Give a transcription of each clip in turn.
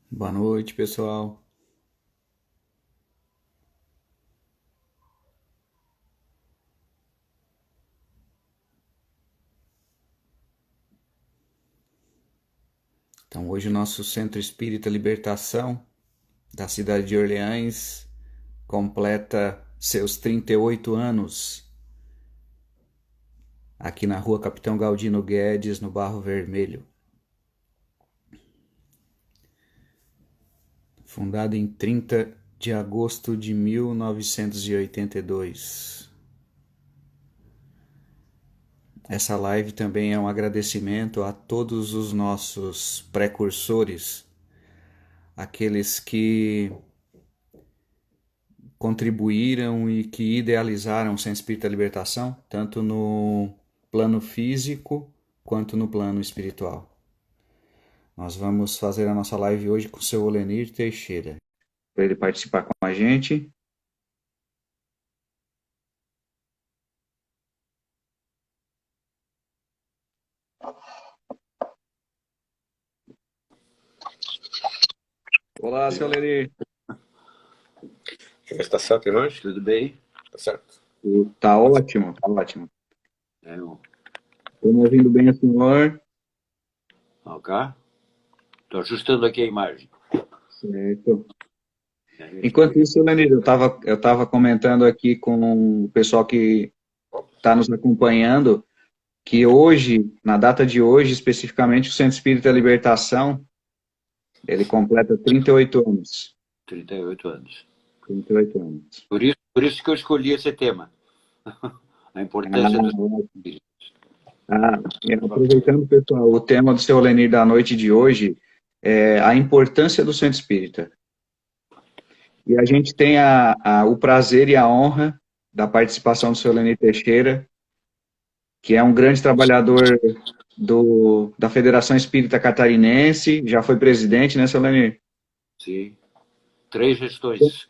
Boa noite, pessoal. Então, hoje o nosso Centro Espírita Libertação da cidade de Orleans completa seus 38 anos aqui na rua Capitão Galdino Guedes, no Barro Vermelho. Fundada em 30 de agosto de 1982. Essa live também é um agradecimento a todos os nossos precursores, aqueles que contribuíram e que idealizaram o Centro Espírita Libertação, tanto no plano físico quanto no plano espiritual. Nós vamos fazer a nossa live hoje com o seu Olenir Teixeira, para ele participar com a gente. Olá, seu Olenir. Está certo, irmãos? Tudo bem? Está certo. Tá ótimo, tá ótimo. Estou Estou ouvindo bem o senhor. ok. Estou ajustando aqui a imagem. Certo. Enquanto isso, Olenir, eu tava comentando aqui com o pessoal que está nos acompanhando, que hoje, na data de hoje, especificamente, o Centro Espírita Libertação, ele completa 38 anos. 38 anos. 38 anos. Por isso que eu escolhi esse tema. A importância dos espíritos. E aproveitando, pessoal, o tema do seu Lenir da noite de hoje é a importância do Centro Espírita. E a gente tem o prazer e a honra da participação do seu Lenir Teixeira, que é um grande trabalhador da Federação Espírita Catarinense, já foi presidente, né, seu Lenir? Sim. 3 gestões.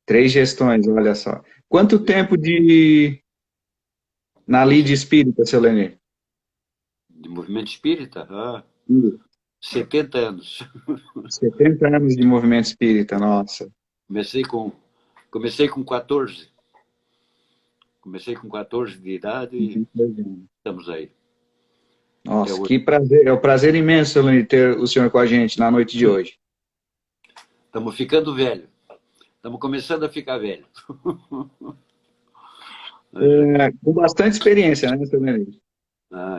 3 gestões, olha só. Quanto tempo na lide espírita, seu Lenir? De movimento espírita? 70 anos. 70 anos de movimento espírita, nossa. Comecei com 14. Comecei com 14 de idade e estamos aí. Nossa, que prazer. É um prazer imenso, seu Lenir, ter o senhor com a gente na noite de hoje. Estamos ficando velho. Estamos começando a ficar velho. Com bastante experiência, né, seu Lenir?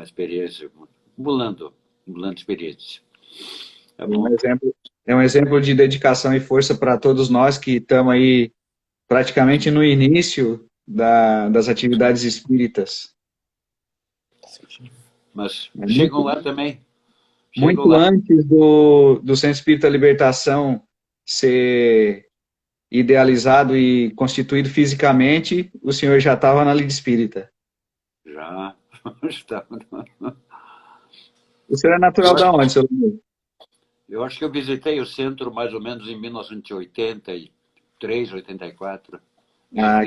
Experiência. Acumulando experiência. É um exemplo de dedicação e força para todos nós que estamos aí praticamente no início das atividades espíritas. Mas chegam Muito, lá também. Chegam muito lá. antes do Centro Espírita Libertação ser idealizado e constituído fisicamente, o senhor já estava na lide espírita. Já. Está. O senhor é natural da onde, seu Lenir? Eu acho que eu visitei o centro mais ou menos em 1983, 84.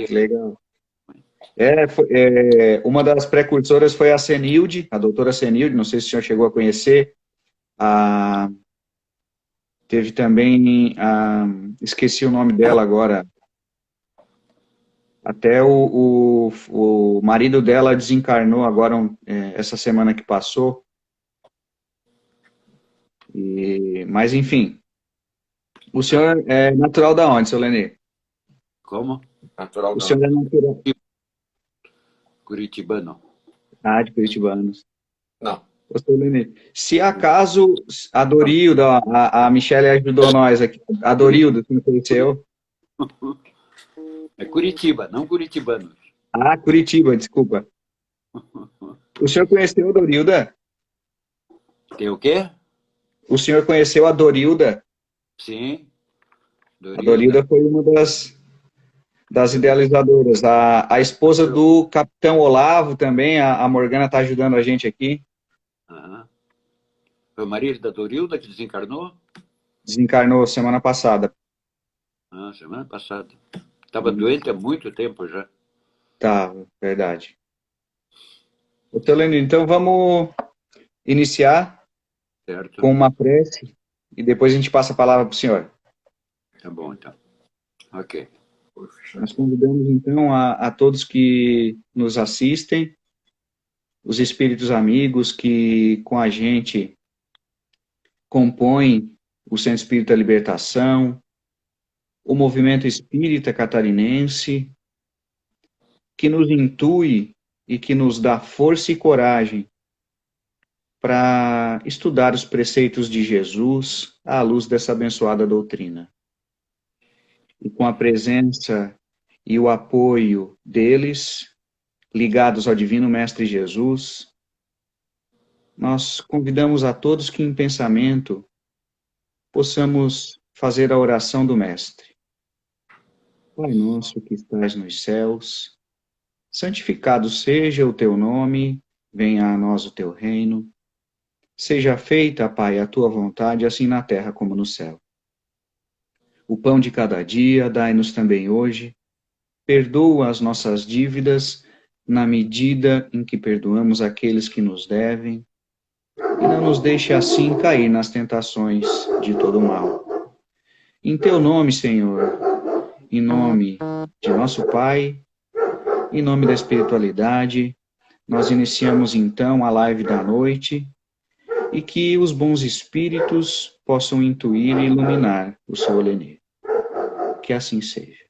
Que legal. Uma das precursoras foi a Senilde, a doutora Senilde, não sei se o senhor chegou a conhecer. A, teve também, esqueci o nome dela agora, até o marido dela desencarnou agora, essa semana que passou. Mas, enfim, o senhor é natural da onde, seu Lenir? Como? O senhor é natural Curitibano. de Curitibanos. Não. Ô, seu Lenir, se acaso a Dorilda, a Michelle ajudou nós aqui, a Dorilda, que me conheceu. É Curitiba, não Curitibano. Curitiba, desculpa. O senhor conheceu a Dorilda? Tem o quê? O senhor conheceu a Dorilda? Sim. A Dorilda foi uma das idealizadoras. A esposa do Capitão Olavo também, a Morgana está ajudando a gente aqui. Foi o marido da Dorilda que desencarnou? Desencarnou semana passada. Semana passada. Estava doente há muito tempo já. Tá, verdade. Ô, Lenir, então vamos iniciar Certo. com uma prece e depois a gente passa a palavra para o senhor. Tá bom, então. Ok. Nós convidamos, então, a todos que nos assistem, os espíritos amigos que com a gente compõem o Centro Espírita Libertação, o Movimento Espírita Catarinense, que nos intui e que nos dá força e coragem para estudar os preceitos de Jesus à luz dessa abençoada doutrina. E com a presença e o apoio deles, ligados ao Divino Mestre Jesus, nós convidamos a todos que em pensamento possamos fazer a oração do Mestre. Pai nosso que estás nos céus, santificado seja o teu nome, venha a nós o teu reino. Seja feita, Pai, a tua vontade, assim na terra como no céu. O pão de cada dia, dai-nos também hoje. Perdoa as nossas dívidas, na medida em que perdoamos aqueles que nos devem. E não nos deixe assim cair nas tentações de todo mal. Em teu nome, Senhor, em nome de nosso Pai, em nome da espiritualidade, nós iniciamos então a live da noite, e que os bons espíritos possam intuir e iluminar o seu Olenê. Que assim seja.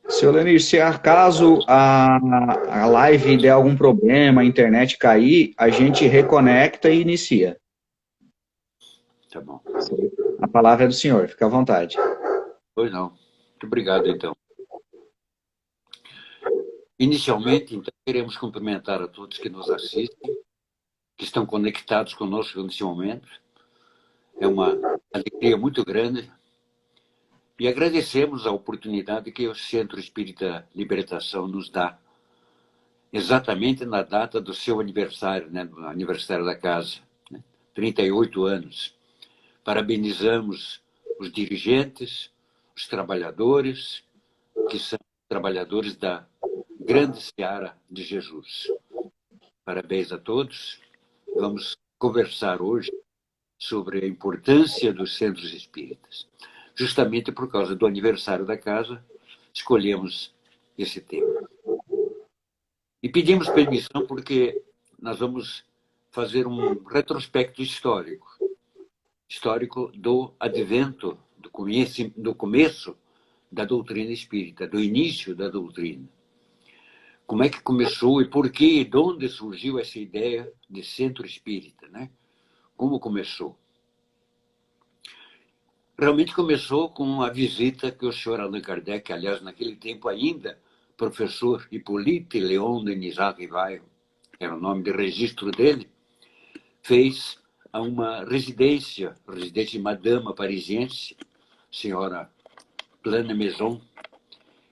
Seu Lenir, se acaso a live der algum problema, a internet cair, a gente reconecta e inicia. Tá bom. A palavra é do senhor, fica à vontade. Pois não. Muito obrigado, então. Inicialmente, então, queremos cumprimentar a todos que nos assistem, que estão conectados conosco nesse momento. É uma alegria muito grande. E agradecemos a oportunidade que o Centro Espírita Libertação nos dá, exatamente na data do seu aniversário, né, do aniversário da casa, né, 38 anos. Parabenizamos os dirigentes, os trabalhadores, que são trabalhadores da grande seara de Jesus. Parabéns a todos. Vamos conversar hoje sobre a importância dos centros espíritas. Justamente por causa do aniversário da casa, escolhemos esse tema. E pedimos permissão porque nós vamos fazer um retrospecto histórico do advento, do começo da doutrina espírita, do início da doutrina. Como é que começou e por que e de onde surgiu essa ideia de centro espírita, né? Como começou? Realmente começou com a visita que o senhor Allan Kardec, aliás, naquele tempo ainda, professor Hippolyte Léon Denis Rivail, era o nome de registro dele, fez a uma residência de madama parisiense, senhora Plana Maison.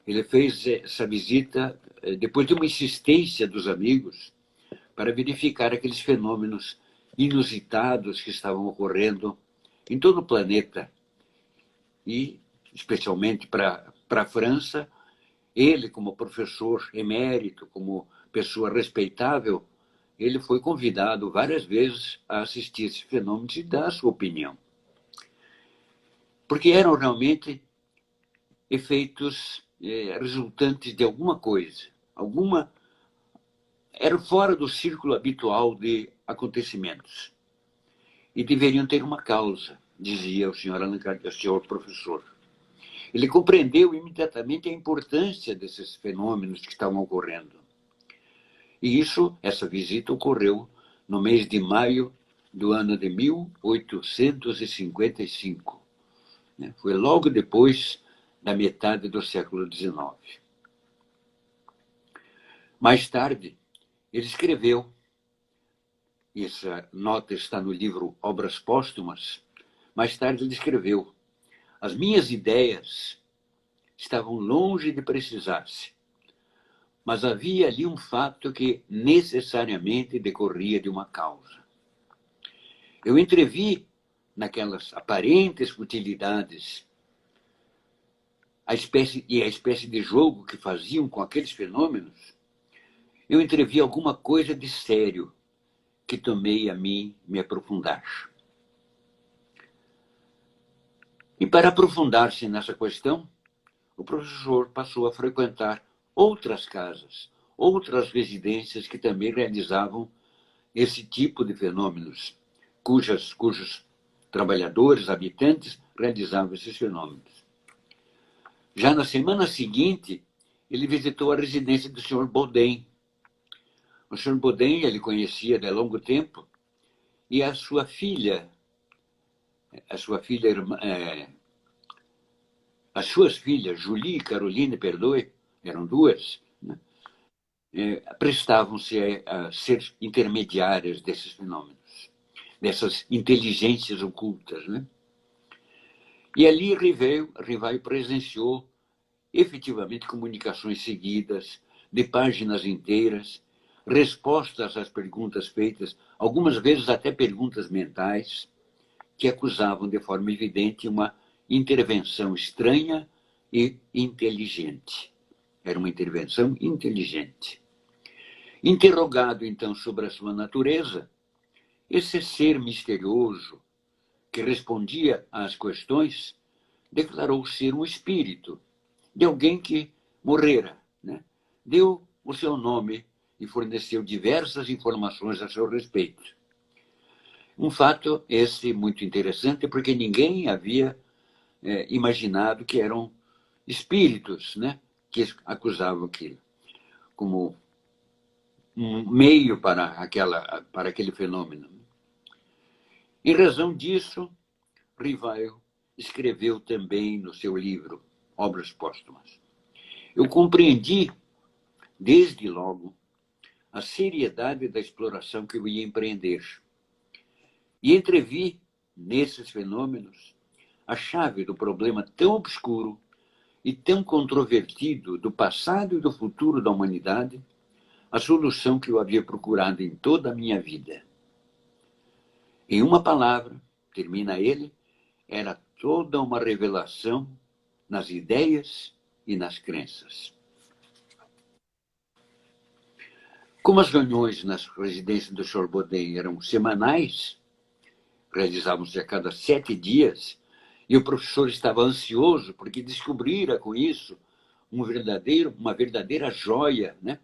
Ele fez essa visita depois de uma insistência dos amigos para verificar aqueles fenômenos inusitados que estavam ocorrendo em todo o planeta e, especialmente para a França. Ele, como professor emérito, como pessoa respeitável, ele foi convidado várias vezes a assistir esses fenômenos e dar a sua opinião. Porque eram realmente efeitos resultantes de alguma coisa, eram fora do círculo habitual de acontecimentos. E deveriam ter uma causa, dizia o senhor Allan Kardec, o senhor professor. Ele compreendeu imediatamente a importância desses fenômenos que estavam ocorrendo. E essa visita ocorreu no mês de maio do ano de 1855. Foi logo depois da metade do século XIX. Mais tarde, ele escreveu, e essa nota está no livro Obras Póstumas, mais tarde ele escreveu: as minhas ideias estavam longe de precisar-se, mas havia ali um fato que necessariamente decorria de uma causa. Eu entrevi naquelas aparentes futilidades a espécie de jogo que faziam com aqueles fenômenos, eu entrevi alguma coisa de sério que tomei a mim me aprofundar. E para aprofundar-se nessa questão, o professor passou a frequentar outras casas, outras residências que também realizavam esse tipo de fenômenos, cujos trabalhadores, habitantes, realizavam esses fenômenos. Já na semana seguinte, ele visitou a residência do Sr. Baudin. O Sr. Baudin ele conhecia de longo tempo, e a sua filha as suas filhas, Julie e Caroline, perdoe, eram duas, né? Prestavam-se a ser intermediárias desses fenômenos, dessas inteligências ocultas, né? E ali Rivaio presenciou efetivamente comunicações seguidas, de páginas inteiras, respostas às perguntas feitas, algumas vezes até perguntas mentais, que acusavam de forma evidente uma intervenção estranha e inteligente. Era uma intervenção inteligente. Interrogado, então, sobre a sua natureza, esse ser misterioso, que respondia às questões, declarou ser um espírito de alguém que morrera, né? Deu o seu nome e forneceu diversas informações a seu respeito. Um fato esse muito interessante, porque ninguém havia imaginado que eram espíritos, né, que acusavam aquilo como um meio para aquele fenômeno. Em razão disso, Rivaio escreveu também no seu livro Obras Póstumas: eu compreendi, desde logo, a seriedade da exploração que eu ia empreender e entrevi nesses fenômenos a chave do problema tão obscuro e tão controvertido do passado e do futuro da humanidade, a solução que eu havia procurado em toda a minha vida. Em uma palavra, termina ele, era toda uma revelação nas ideias e nas crenças. Como as reuniões nas residências do Sr. Baudin eram semanais, realizavam-se a cada 7 dias, e o professor estava ansioso porque descobrira com isso uma verdadeira joia, né?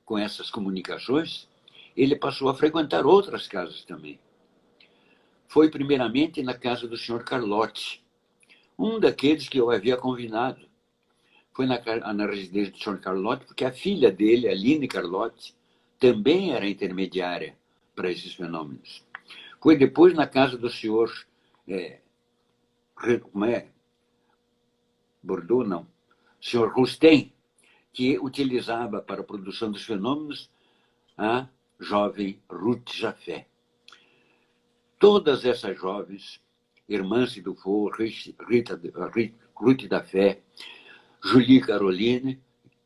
Com essas comunicações, ele passou a frequentar outras casas também. Foi primeiramente na casa do Sr. Carlotti, um daqueles que eu havia convidado. Foi na residência do Sr. Carlotti, porque a filha dele, Aline Carlotti, também era intermediária para esses fenômenos. Foi depois na casa do senhor Bordeaux, não, senhor Rustem, que utilizava para a produção dos fenômenos a jovem Ruth Jafé. Todas essas jovens, Irmãs Dufour, Ruth da Fé, Julie Caroline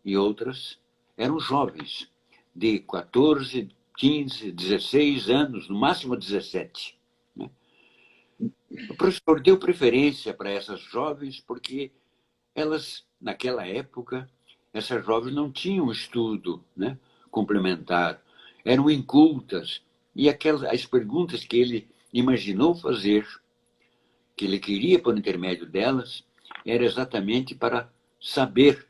e outras, eram jovens de 14, 15, 16 anos, no máximo 17. Né? O professor deu preferência para essas jovens porque elas, naquela época, essas jovens não tinham estudo, né, complementar, eram incultas, e as perguntas que ele imaginou fazer, que ele queria por intermédio delas, era exatamente para saber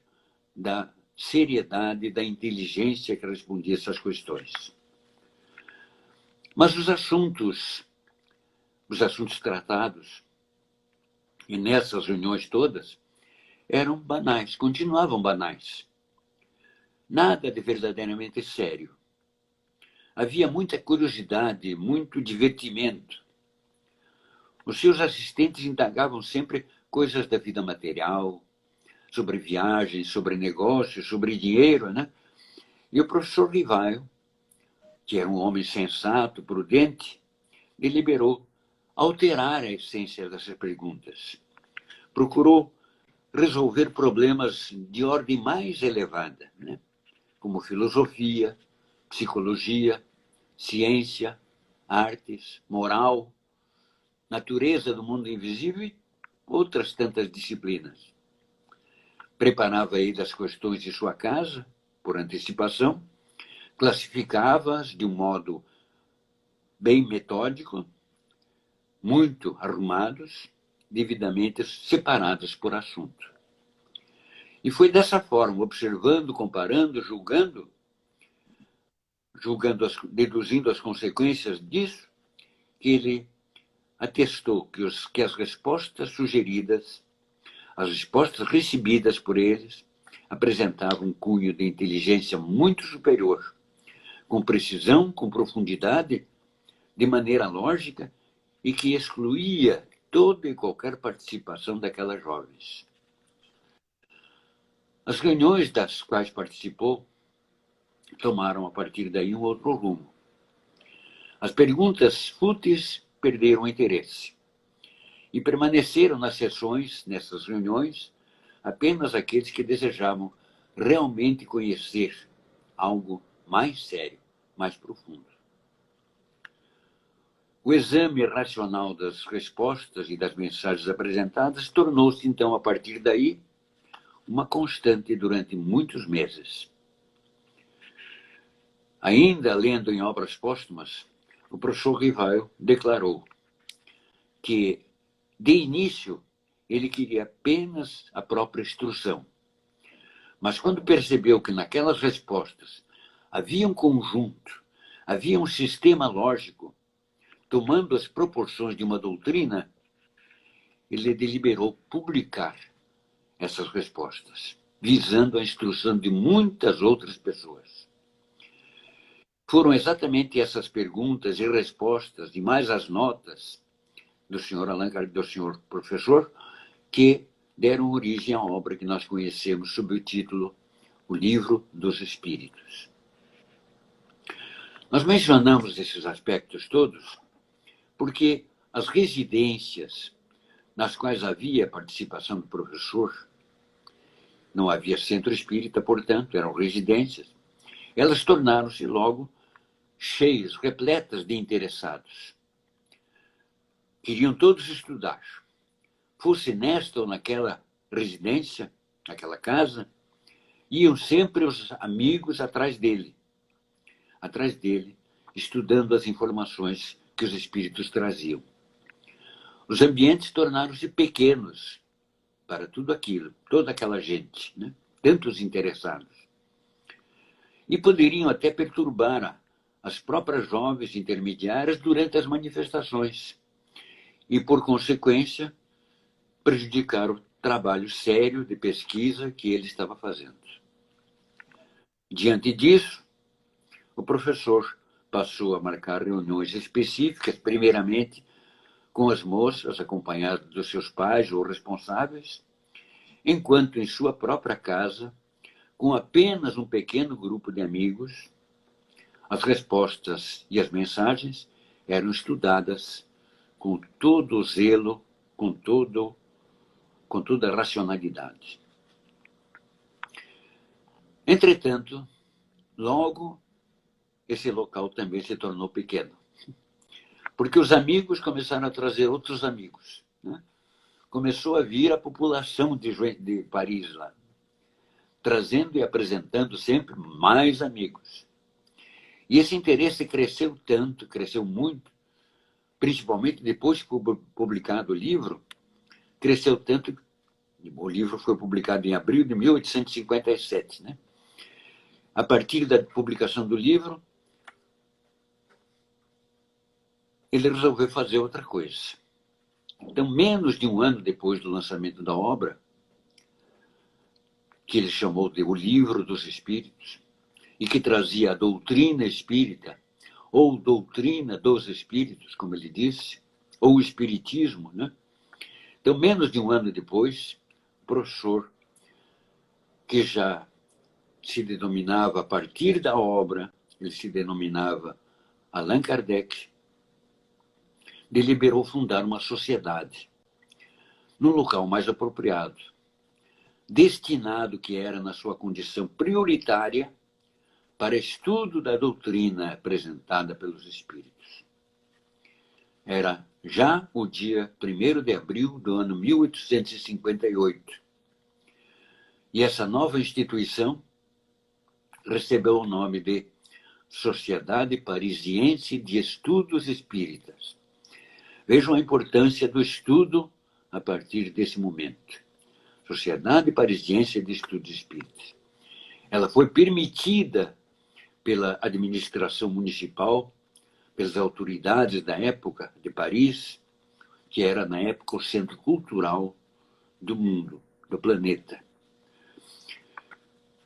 da seriedade, da inteligência que respondia a essas questões. Mas os assuntos tratados, e nessas reuniões todas, eram banais, continuavam banais. Nada de verdadeiramente sério. Havia muita curiosidade, muito divertimento. Os seus assistentes indagavam sempre coisas da vida material, sobre viagens, sobre negócios, sobre dinheiro, né? E o professor Rivaio, que era um homem sensato, prudente, deliberou alterar a essência dessas perguntas. Procurou resolver problemas de ordem mais elevada, né? Como filosofia, psicologia, ciência, artes, moral, natureza do mundo invisível e outras tantas disciplinas. Preparava ele as questões de sua casa, por antecipação, classificava-as de um modo bem metódico, muito arrumados, devidamente separados por assunto. E foi dessa forma, observando, comparando, deduzindo as consequências disso, que ele atestou que as respostas sugeridas, as respostas recebidas por eles, apresentavam um cunho de inteligência muito superior, com precisão, com profundidade, de maneira lógica, e que excluía toda e qualquer participação daquelas jovens. As reuniões das quais participou tomaram, a partir daí, um outro rumo. As perguntas fúteis perderam o interesse e permaneceram nessas reuniões, apenas aqueles que desejavam realmente conhecer algo mais sério, mais profundo. O exame racional das respostas e das mensagens apresentadas tornou-se, então, a partir daí, uma constante durante muitos meses. Ainda lendo em obras póstumas, o professor Rivail declarou que, de início, ele queria apenas a própria instrução. Mas quando percebeu que naquelas respostas havia um conjunto, havia um sistema lógico, tomando as proporções de uma doutrina, ele deliberou publicar essas respostas, visando a instrução de muitas outras pessoas. Foram exatamente essas perguntas e respostas, e mais as notas do senhor Allan Kardec, do senhor professor, que deram origem à obra que nós conhecemos sob o título O Livro dos Espíritos. Nós mencionamos esses aspectos todos porque as residências nas quais havia participação do professor, não havia centro espírita, portanto, eram residências, elas tornaram-se logo cheias, repletas de interessados. Queriam todos estudar, fosse nesta ou naquela residência, naquela casa, iam sempre os amigos atrás dele, estudando as informações que os espíritos traziam. Os ambientes tornaram-se pequenos para tudo aquilo, toda aquela gente, né? Tantos interessados. E poderiam até perturbar as próprias jovens intermediárias durante as manifestações e, por consequência, prejudicar o trabalho sério de pesquisa que ele estava fazendo. Diante disso, o professor passou a marcar reuniões específicas, primeiramente com as moças, acompanhadas dos seus pais ou responsáveis, enquanto em sua própria casa, com apenas um pequeno grupo de amigos, as respostas e as mensagens eram estudadas com todo o zelo, com toda a racionalidade. Entretanto, logo, esse local também se tornou pequeno, porque os amigos começaram a trazer outros amigos, né? Começou a vir a população de Paris lá, trazendo e apresentando sempre mais amigos. E esse interesse cresceu tanto, cresceu muito, principalmente depois que foi publicado o livro, cresceu tanto. O livro foi publicado em abril de 1857, né? A partir da publicação do livro, ele resolveu fazer outra coisa. Então, menos de um ano depois do lançamento da obra, que ele chamou de O Livro dos Espíritos, e que trazia a doutrina espírita, ou doutrina dos espíritos, como ele disse, ou o espiritismo, né? Então, menos de um ano depois, o professor, que já se denominava, a partir da obra, ele se denominava Allan Kardec, deliberou fundar uma sociedade, num local mais apropriado, destinado, que era na sua condição prioritária, para estudo da doutrina apresentada pelos espíritos. Era já o dia 1º de abril do ano 1858. E essa nova instituição recebeu o nome de Sociedade Parisiense de Estudos Espíritas. Vejam a importância do estudo a partir desse momento. Sociedade Parisiense de Estudos Espíritas. Ela foi permitida pela administração municipal, pelas autoridades da época de Paris, que era, na época, o centro cultural do mundo, do planeta.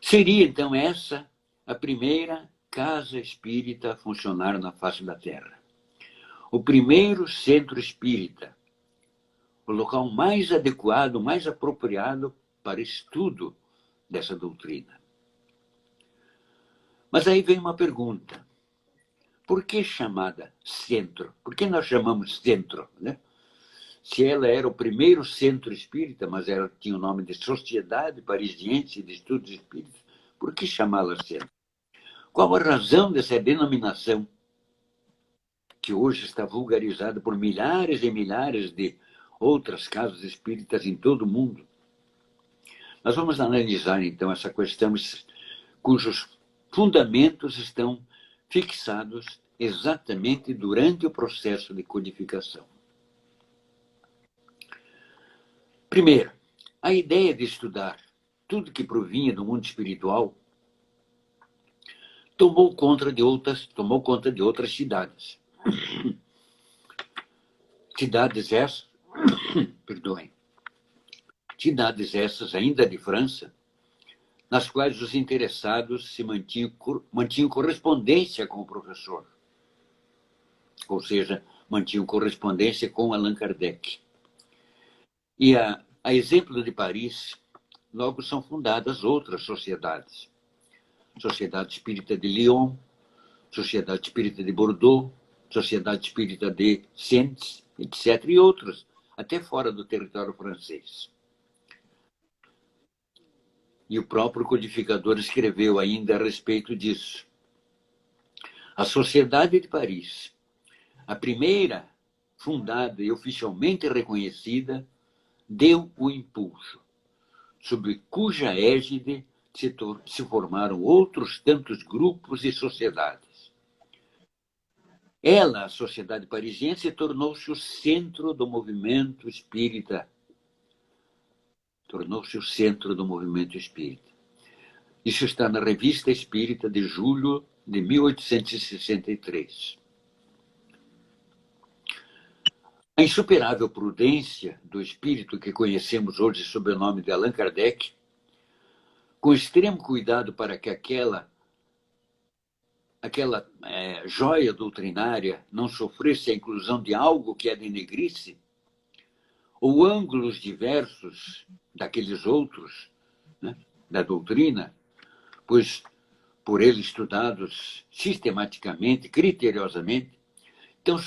Seria, então, essa a primeira casa espírita a funcionar na face da Terra. O primeiro centro espírita, o local mais adequado, mais apropriado para estudo dessa doutrina. Mas aí vem uma pergunta. Por que chamada centro? Por que nós chamamos centro, né? Se ela era o primeiro centro espírita, mas ela tinha o nome de Sociedade Parisiense de Estudos Espíritas, por que chamá-la centro? Qual a razão dessa denominação que hoje está vulgarizada por milhares e milhares de outras casas espíritas em todo o mundo? Nós vamos analisar, então, essa questão cujos fundamentos estão fixados exatamente durante o processo de codificação. Primeiro, a ideia de estudar tudo que provinha do mundo espiritual tomou conta de outras cidades. Cidades essas, perdoem, cidades essas ainda de França, nas quais os interessados se mantinham correspondência com o professor, ou seja, mantinham correspondência com Allan Kardec. E a exemplo de Paris, logo são fundadas outras sociedades. Sociedade Espírita de Lyon, Sociedade Espírita de Bordeaux, Sociedade Espírita de Sens, etc., e outros, até fora do território francês. E o próprio codificador escreveu ainda a respeito disso. A Sociedade de Paris, a primeira fundada e oficialmente reconhecida, deu o impulso, sob cuja égide se formaram outros tantos grupos e sociedades. Ela, a Sociedade Parisiense, tornou-se o centro do movimento espírita. Tornou-se o centro do movimento espírita. Isso está na Revista Espírita de julho de 1863. A insuperável prudência do espírito que conhecemos hoje sob o nome de Allan Kardec, com extremo cuidado para que aquela joia doutrinária não sofresse a inclusão de algo que a denegrisse, ou ângulos diversos daqueles outros, né, da doutrina, pois por ele estudados sistematicamente, criteriosamente. Então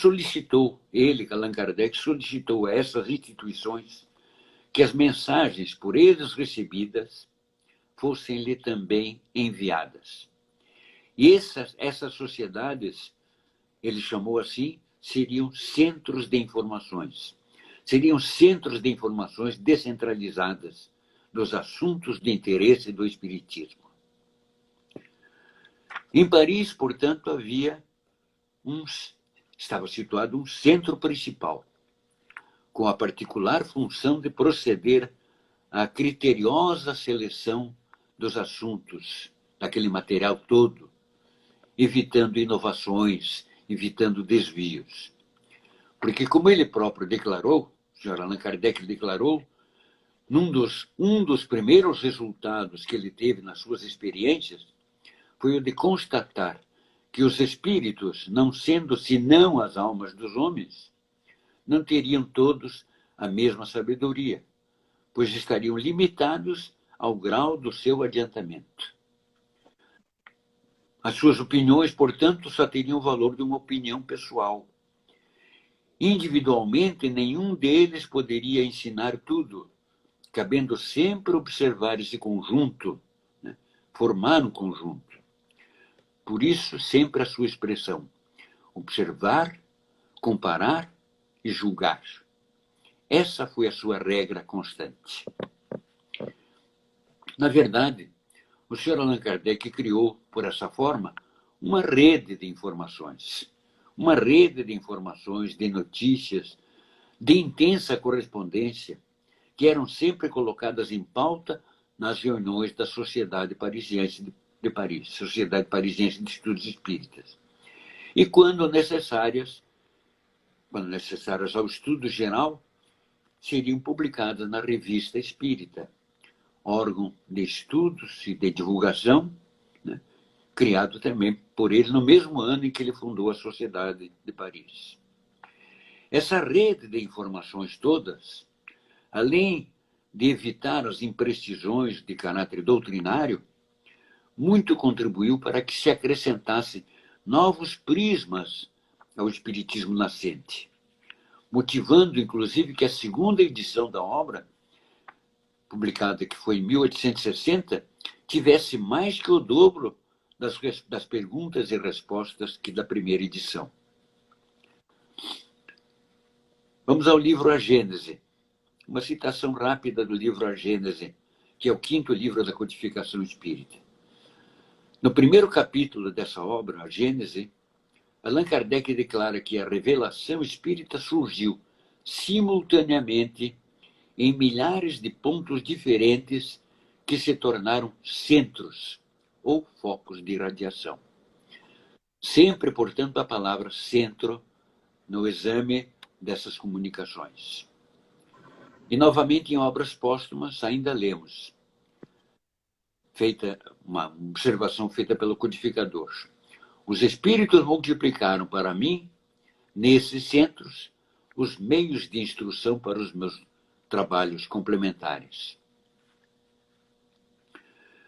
Allan Kardec solicitou a essas instituições que as mensagens por eles recebidas fossem-lhe também enviadas. E essas sociedades, ele chamou assim, seriam centros de informações. Seriam centros de informações descentralizadas dos assuntos de interesse do Espiritismo. Em Paris, portanto, estava situado um centro principal, com a particular função de proceder à criteriosa seleção dos assuntos, daquele material todo, evitando inovações, evitando desvios. Porque, como ele próprio declarou, o senhor Allan Kardec declarou, um dos primeiros resultados que ele teve nas suas experiências foi o de constatar que os espíritos, não sendo senão as almas dos homens, não teriam todos a mesma sabedoria, pois estariam limitados ao grau do seu adiantamento. As suas opiniões, portanto, só teriam o valor de uma opinião pessoal. Individualmente, nenhum deles poderia ensinar tudo, cabendo sempre observar esse conjunto, né? Formar um conjunto. Por isso, sempre a sua expressão: observar, comparar e julgar. Essa foi a sua regra constante. Na verdade, o Sr. Allan Kardec criou, por essa forma, uma rede de informações. Uma rede de informações, de notícias, de intensa correspondência, que eram sempre colocadas em pauta nas reuniões da Sociedade Parisiense de Paris, Sociedade Parisiense de Estudos Espíritas. E quando necessárias ao estudo geral, seriam publicadas na Revista Espírita, órgão de estudos e de divulgação, né, criado também por ele no mesmo ano em que ele fundou a Sociedade de Paris. Essa rede de informações todas, além de evitar as imprecisões de caráter doutrinário, muito contribuiu para que se acrescentassem novos prismas ao espiritismo nascente, motivando, inclusive, que a segunda edição da obra, publicada que foi em 1860, tivesse mais que o dobro das perguntas e respostas que da primeira edição. Vamos ao livro A Gênese. Uma citação rápida do livro A Gênese, que é o 5º livro da codificação espírita. No primeiro capítulo dessa obra, A Gênese, Allan Kardec declara que a revelação espírita surgiu simultaneamente em milhares de pontos diferentes que se tornaram centros ou focos de radiação. Sempre, portanto, a palavra centro no exame dessas comunicações. E, novamente, em obras póstumas, ainda lemos, uma observação feita pelo codificador. Os espíritos multiplicaram para mim, nesses centros, os meios de instrução para os meus trabalhos complementares.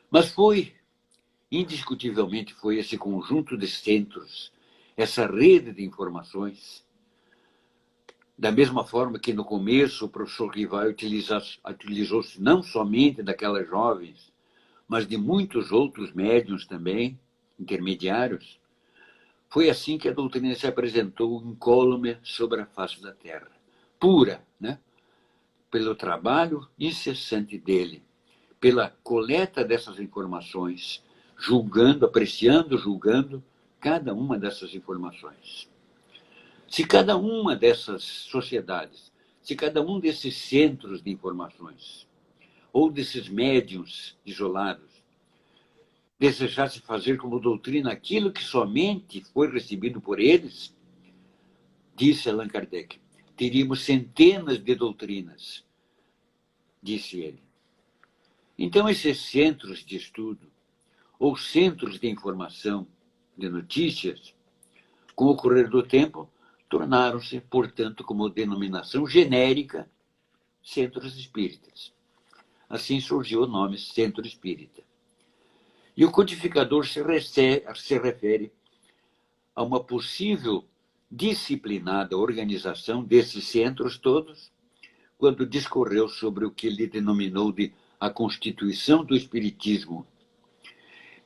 Mas indiscutivelmente foi esse conjunto de centros, essa rede de informações, da mesma forma que no começo o professor Rival utilizou-se não somente daquelas jovens, mas de muitos outros médiuns também, intermediários, foi assim que a doutrina se apresentou incólume sobre a face da Terra, pura, né? Pelo trabalho incessante dele, pela coleta dessas informações, apreciando, julgando cada uma dessas informações. Se cada uma dessas sociedades, se cada um desses centros de informações, ou desses médiuns isolados, desejasse fazer como doutrina aquilo que somente foi recebido por eles, disse Allan Kardec, teríamos centenas de doutrinas, disse ele. Então, esses centros de estudo, ou centros de informação, de notícias, com o correr do tempo, tornaram-se, portanto, como denominação genérica, centros espíritas. Assim surgiu o nome Centro Espírita. E o codificador se refere a uma possível disciplinada organização desses centros todos, quando discorreu sobre o que ele denominou de a Constituição do Espiritismo,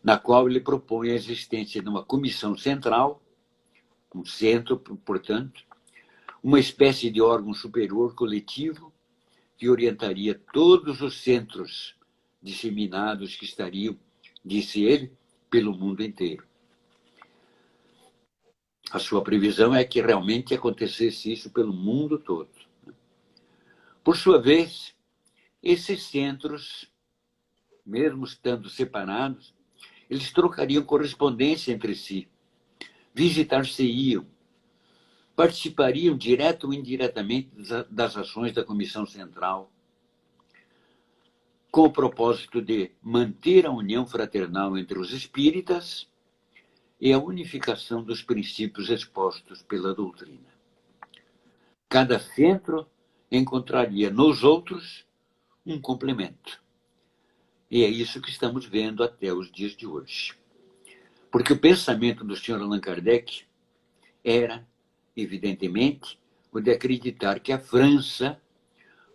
na qual ele propõe a existência de uma comissão central, um centro, portanto, uma espécie de órgão superior coletivo que orientaria todos os centros disseminados que estariam, disse ele, pelo mundo inteiro. A sua previsão é que realmente acontecesse isso pelo mundo todo. Por sua vez, esses centros, mesmo estando separados, eles trocariam correspondência entre si, visitar-se-iam, participariam direto ou indiretamente das ações da Comissão Central, com o propósito de manter a união fraternal entre os espíritas e a unificação dos princípios expostos pela doutrina. Cada centro encontraria nos outros um complemento. E é isso que estamos vendo até os dias de hoje. Porque o pensamento do Sr. Allan Kardec era, evidentemente, o de acreditar que a França,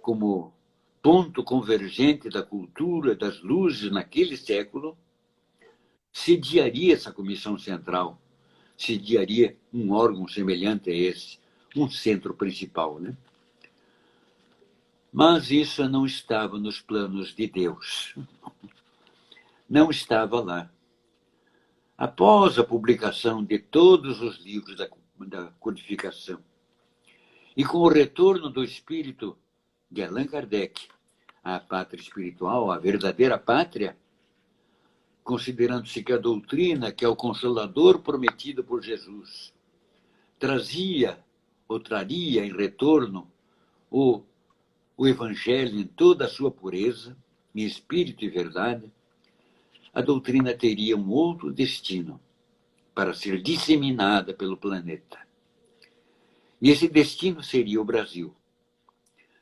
como ponto convergente da cultura, das luzes naquele século, sediaria essa comissão central, sediaria um órgão semelhante a esse, um centro principal, né? Mas isso não estava nos planos de Deus. Não estava lá. após a publicação de todos os livros da codificação, e com o retorno do espírito de Allan Kardec à pátria espiritual, à verdadeira pátria, considerando-se que a doutrina, que é o Consolador prometido por Jesus, trazia ou traria em retorno o Evangelho em toda a sua pureza, em espírito e verdade, a doutrina teria um outro destino para ser disseminada pelo planeta. E esse destino seria o Brasil.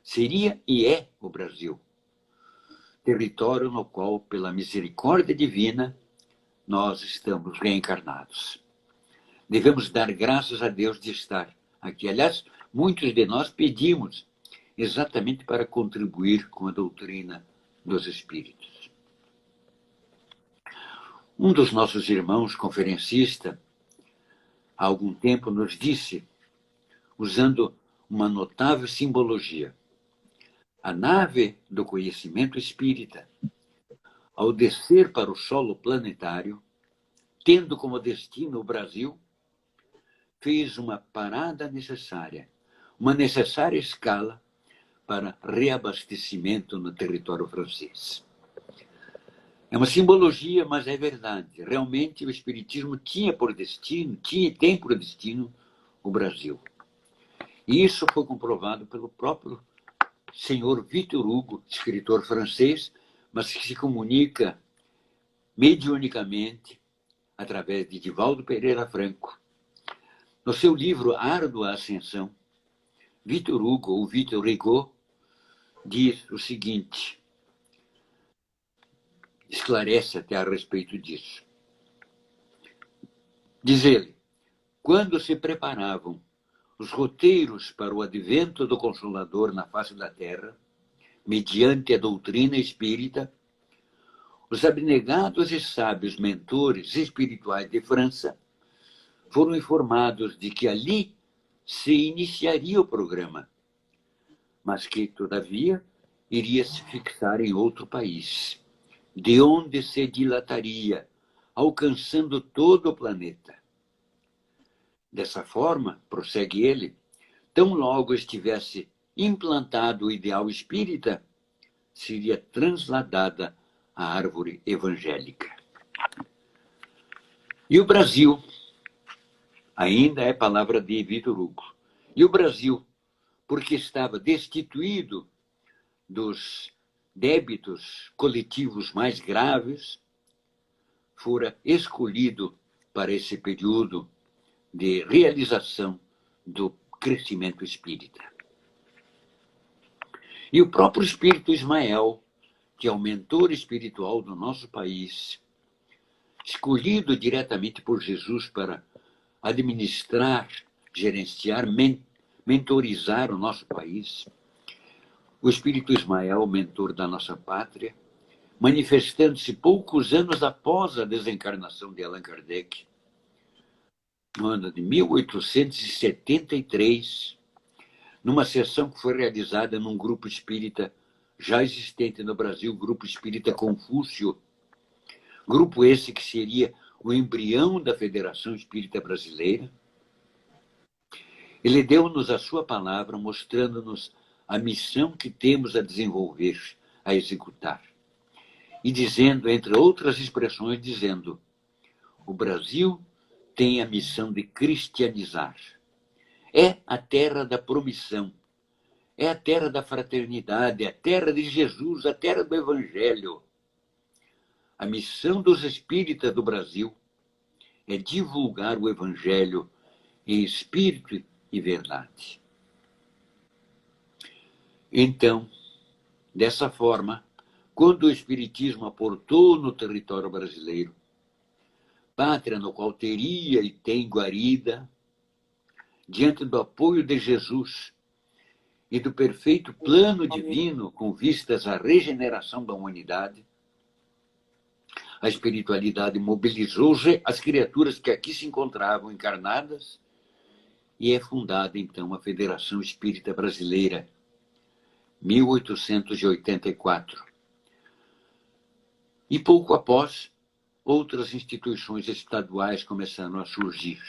Seria e é o Brasil, território no qual, pela misericórdia divina, nós estamos reencarnados. Devemos dar graças a Deus de estar aqui. Aliás, muitos de nós pedimos exatamente para contribuir com a doutrina dos Espíritos. Um dos nossos irmãos conferencista, há algum tempo, nos disse, usando uma notável simbologia, a nave do conhecimento espírita, ao descer para o solo planetário, tendo como destino o Brasil, fez uma parada necessária, uma necessária escala para reabastecimento no território francês. É uma simbologia, mas é verdade. Realmente o Espiritismo tinha por destino, tinha e tem por destino o Brasil. E isso foi comprovado pelo próprio senhor Victor Hugo, escritor francês, mas que se comunica mediunicamente através de Divaldo Pereira Franco. No seu livro Árdua Ascensão, Victor Hugo, ou Victor Hugo, diz o seguinte, esclarece até a respeito disso. Diz ele, quando se preparavam os roteiros para o advento do Consolador na face da Terra, mediante a doutrina espírita, os abnegados e sábios mentores espirituais de França foram informados de que ali se iniciaria o programa, mas que, todavia, iria se fixar em outro país, de onde se dilataria, alcançando todo o planeta. Dessa forma, prossegue ele, tão logo estivesse implantado o ideal espírita, seria transladada a árvore evangélica. E o Brasil, ainda é palavra de Victor Hugo, e o Brasil, porque estava destituído dos débitos coletivos mais graves, fora escolhido para esse período de realização do crescimento espírita. E o próprio espírito Ismael, que é o mentor espiritual do nosso país, escolhido diretamente por Jesus para administrar, gerenciar, mentorizar o nosso país, o espírito Ismael, mentor da nossa pátria, manifestando-se poucos anos após a desencarnação de Allan Kardec, no ano de 1873, numa sessão que foi realizada num grupo espírita já existente no Brasil, o Grupo Espírita Confúcio, grupo esse que seria o embrião da Federação Espírita Brasileira. Ele deu-nos a sua palavra, mostrando-nos a missão que temos a desenvolver, a executar. E dizendo, entre outras expressões, dizendo, o Brasil tem a missão de cristianizar. É a terra da promissão, é a terra da fraternidade, é a terra de Jesus, a terra do Evangelho. A missão dos espíritas do Brasil é divulgar o Evangelho em espírito e verdade. Então, dessa forma, quando o Espiritismo aportou no território brasileiro, pátria no qual teria e tem guarida, diante do apoio de Jesus e do perfeito plano divino com vistas à regeneração da humanidade, a espiritualidade mobilizou as criaturas que aqui se encontravam encarnadas e é fundada, então, a Federação Espírita Brasileira, 1884. E pouco após, outras instituições estaduais começaram a surgir.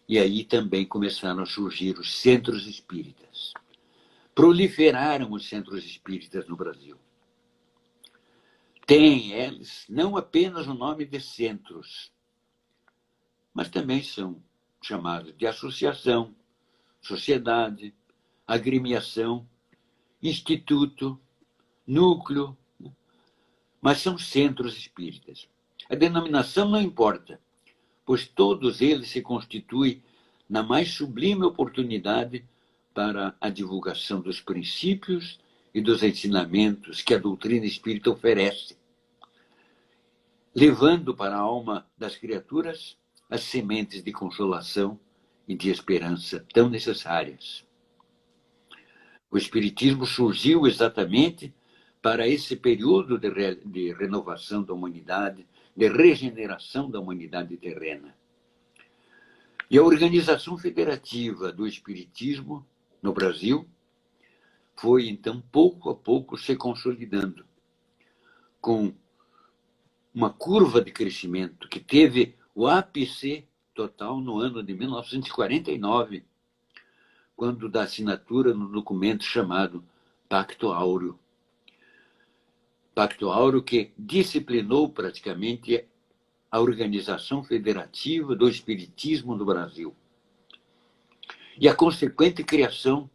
E aí também começaram a surgir os centros espíritas. Proliferaram os centros espíritas no Brasil. Têm eles não apenas o nome de centros, mas também são chamados de associação, sociedade, agremiação, instituto, núcleo, mas são centros espíritas. A denominação não importa, pois todos eles se constituem na mais sublime oportunidade para a divulgação dos princípios e dos ensinamentos que a doutrina espírita oferece, levando para a alma das criaturas as sementes de consolação e de esperança tão necessárias. O Espiritismo surgiu exatamente para esse período de renovação da humanidade, de regeneração da humanidade terrena. E a organização federativa do Espiritismo no Brasil foi, então, pouco a pouco se consolidando, com uma curva de crescimento que teve o ápice total no ano de 1949, quando da assinatura no documento chamado Pacto Áureo. Pacto Áureo que disciplinou praticamente a organização federativa do Espiritismo no Brasil. E a consequente criação,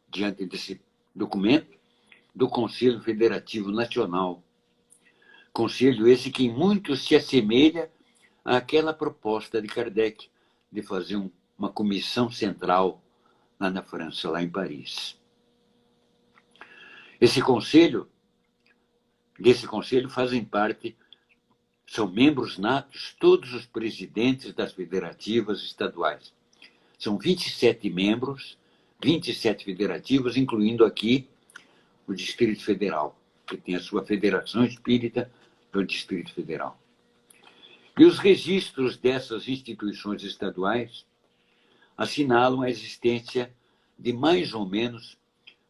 diante desse documento, do Conselho Federativo Nacional. Conselho esse que em muito se assemelha àquela proposta de Kardec de fazer uma comissão central lá na França, lá em Paris. Desse conselho fazem parte, são membros natos, todos os presidentes das federativas estaduais. São 27 membros, 27 federativas, incluindo aqui o Distrito Federal, que tem a sua Federação Espírita do Distrito Federal. E os registros dessas instituições estaduais assinalam a existência de mais ou menos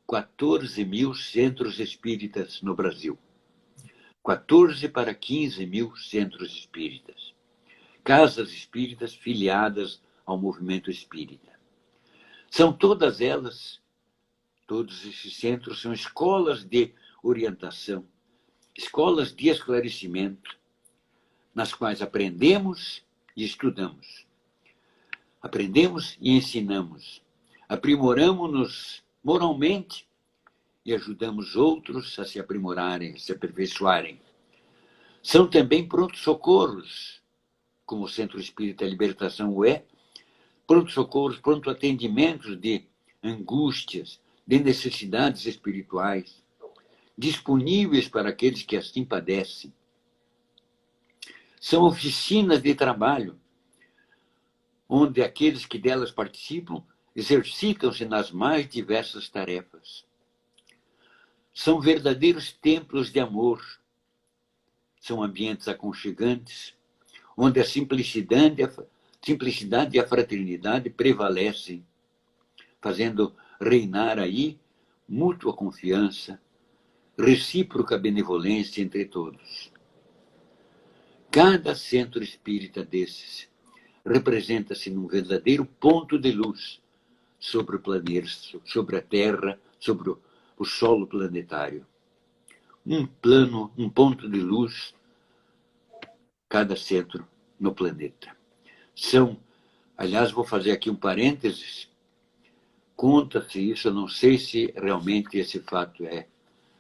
14 mil centros espíritas no Brasil. 14 para 15 mil centros espíritas. Casas espíritas filiadas ao movimento espírita. São todas elas, todos esses centros são escolas de orientação, escolas de esclarecimento, nas quais aprendemos e estudamos. Aprendemos e ensinamos. Aprimoramos-nos moralmente e ajudamos outros a se aprimorarem, a se aperfeiçoarem. São também pronto-socorros, como o Centro Espírita Libertação o é, pronto-socorros, pronto-atendimentos de angústias, de necessidades espirituais, disponíveis para aqueles que assim padecem. São oficinas de trabalho, onde aqueles que delas participam exercitam-se nas mais diversas tarefas. São verdadeiros templos de amor. São ambientes aconchegantes, onde a simplicidade e a fraternidade prevalecem, fazendo reinar aí mútua confiança, recíproca benevolência entre todos. Cada centro espírita desses representa-se num verdadeiro ponto de luz sobre o planeta, sobre a Terra, sobre o solo planetário. Um ponto de luz, cada centro no planeta. Aliás, vou fazer aqui um parênteses, conta-se isso, eu não sei se realmente esse fato é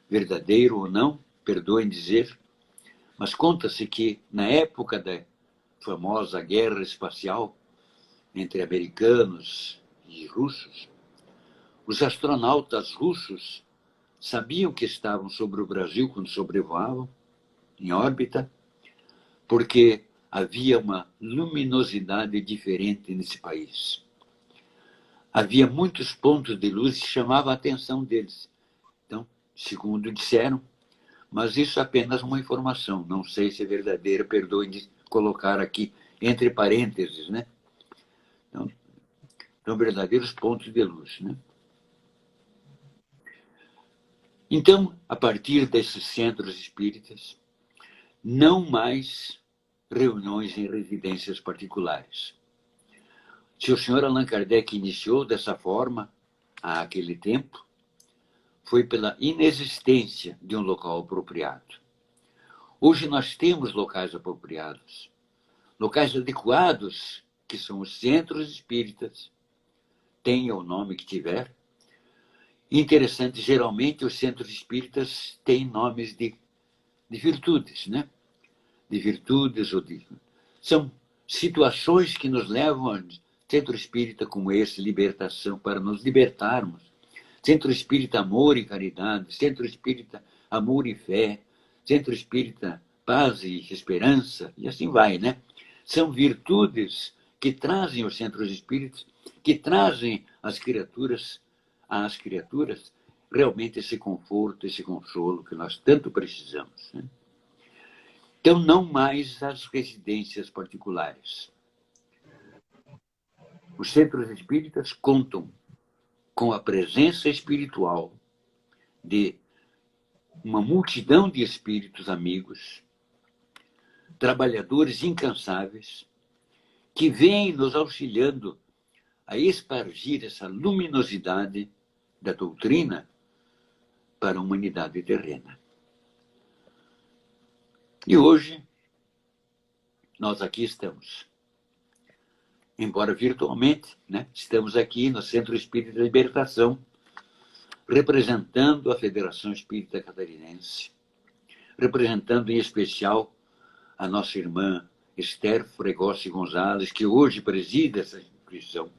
verdadeiro ou não, perdoem dizer, mas conta-se que na época da famosa guerra espacial entre americanos e russos, os astronautas russos sabiam que estavam sobre o Brasil quando sobrevoavam, em órbita, porque havia uma luminosidade diferente nesse país. Havia muitos pontos de luz que chamavam a atenção deles. Então, segundo disseram, mas isso é apenas uma informação, não sei se é verdadeira, perdoem de colocar aqui entre parênteses, né? Então, verdadeiros pontos de luz, né? Então, a partir desses centros espíritas, não mais reuniões em residências particulares. Se o senhor Allan Kardec iniciou dessa forma, há aquele tempo, foi pela inexistência de um local apropriado. Hoje nós temos locais apropriados, locais adequados, que são os centros espíritas, tenha o nome que tiver. Interessante, geralmente os centros espíritas têm nomes de virtudes, né? De virtudes ou de... São situações que nos levam a centro espírita como esse, libertação, para nos libertarmos. Centro espírita amor e caridade, centro espírita amor e fé, centro espírita paz e esperança, e assim vai, né? São virtudes que trazem os centros espíritas, que trazem às criaturas realmente esse conforto, esse consolo que nós tanto precisamos, né? Então, não mais as residências particulares. Os centros espíritas contam com a presença espiritual de uma multidão de espíritos amigos, trabalhadores incansáveis, que vêm nos auxiliando a espargir essa luminosidade da doutrina para a humanidade terrena. E hoje, nós aqui estamos. Embora virtualmente, né? Estamos aqui no Centro Espírita de Libertação, representando a Federação Espírita Catarinense, representando em especial a nossa irmã Esther Fregosi Gonzalez, que hoje preside essa instituição.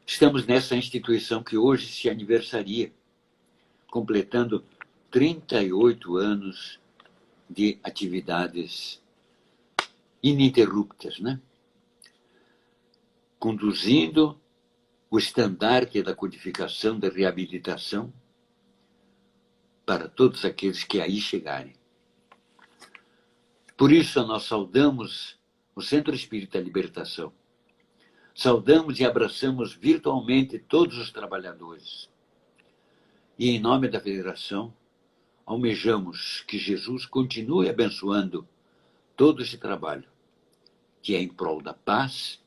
Estamos nessa instituição que hoje se aniversaria, completando 38 anos de atividades ininterruptas, né? Conduzindo o estandarte da codificação da reabilitação para todos aqueles que aí chegarem. Por isso, nós saudamos o Centro Espírita Libertação. Saudamos e abraçamos virtualmente todos os trabalhadores. E, em nome da Federação, almejamos que Jesus continue abençoando todo esse trabalho, que é em prol da paz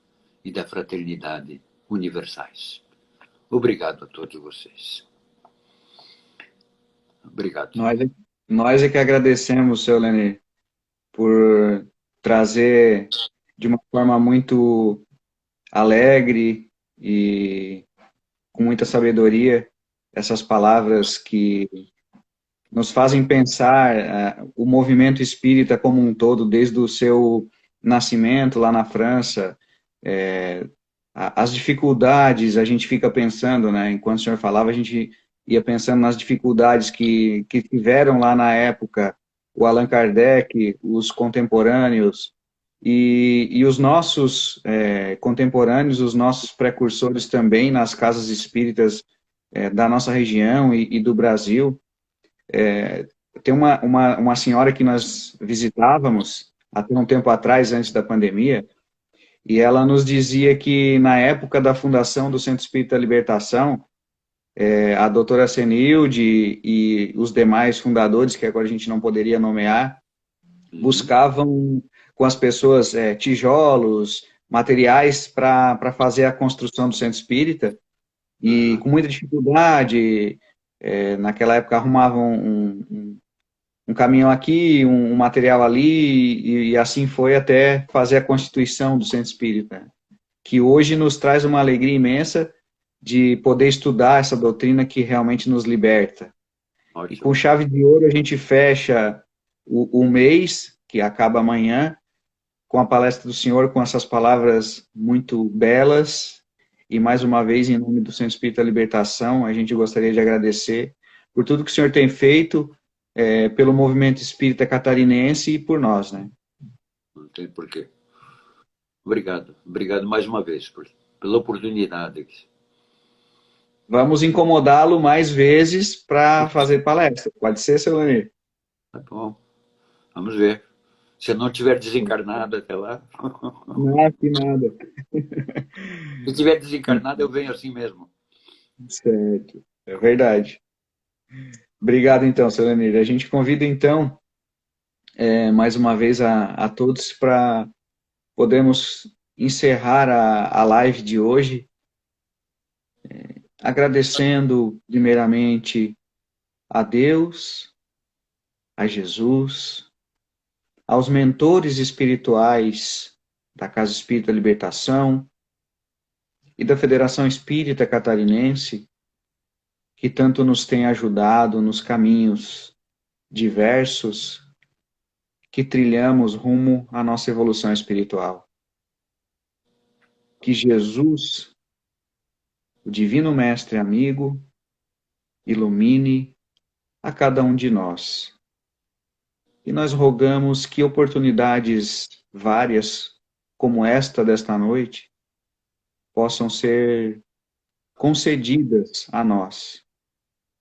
e da fraternidade universais. Obrigado a todos vocês. Obrigado. Nós é que agradecemos, seu Lenir, por trazer de uma forma muito alegre e com muita sabedoria essas palavras que nos fazem pensar o movimento espírita como um todo, desde o seu nascimento lá na França. As dificuldades, a gente fica pensando, né? Enquanto o senhor falava, a gente ia pensando nas dificuldades que tiveram lá na época o Allan Kardec, os contemporâneos, e os nossos contemporâneos, os nossos precursores também nas casas espíritas da nossa região e do Brasil. Tem uma senhora que nós visitávamos até um tempo atrás, antes da pandemia, e ela nos dizia que na época da fundação do Centro Espírita Libertação, a doutora Senilde e os demais fundadores, que agora a gente não poderia nomear, buscavam com as pessoas tijolos, materiais para fazer a construção do Centro Espírita, e com muita dificuldade, naquela época arrumavam um caminhão aqui, um material ali, e assim foi até fazer a constituição do Centro Espírita, que hoje nos traz uma alegria imensa de poder estudar essa doutrina que realmente nos liberta. Ótimo. E com chave de ouro a gente fecha o mês, que acaba amanhã, com a palestra do senhor, com essas palavras muito belas, e mais uma vez, em nome do Centro Espírita Libertação, a gente gostaria de agradecer por tudo que o senhor tem feito, pelo movimento espírita catarinense e por nós, né? Não tem porquê. Obrigado. Obrigado mais uma vez pela oportunidade. Vamos incomodá-lo mais vezes para fazer palestra. Pode ser, seu Lenir? Tá bom. Vamos ver. Se eu não tiver desencarnado até lá. Não, que nada. Se tiver desencarnado, eu venho assim mesmo. Certo. É verdade. Obrigado, então, seu Lenir. A gente convida, então, mais uma vez a todos para podermos encerrar a live de hoje, agradecendo primeiramente a Deus, a Jesus, aos mentores espirituais da Casa Espírita Libertação e da Federação Espírita Catarinense, que tanto nos têm ajudado nos caminhos diversos que trilhamos rumo à nossa evolução espiritual. Que Jesus, o Divino Mestre amigo, ilumine a cada um de nós. E nós rogamos que oportunidades várias, como esta desta noite, possam ser concedidas a nós,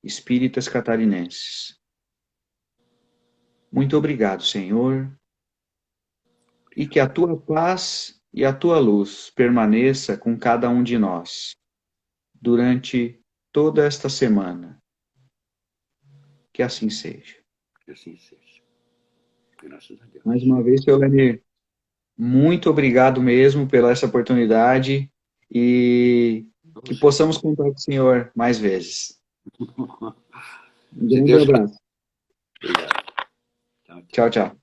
espíritas catarinenses. Muito obrigado, Senhor, e que a tua paz e a tua luz permaneça com cada um de nós durante toda esta semana. Que assim seja. Que assim seja. Graças a Deus. Mais uma vez, seu Lenir, muito obrigado mesmo pela essa oportunidade e que possamos contar com o Senhor mais vezes. Um grande abraço. Obrigado. Tchau, tchau.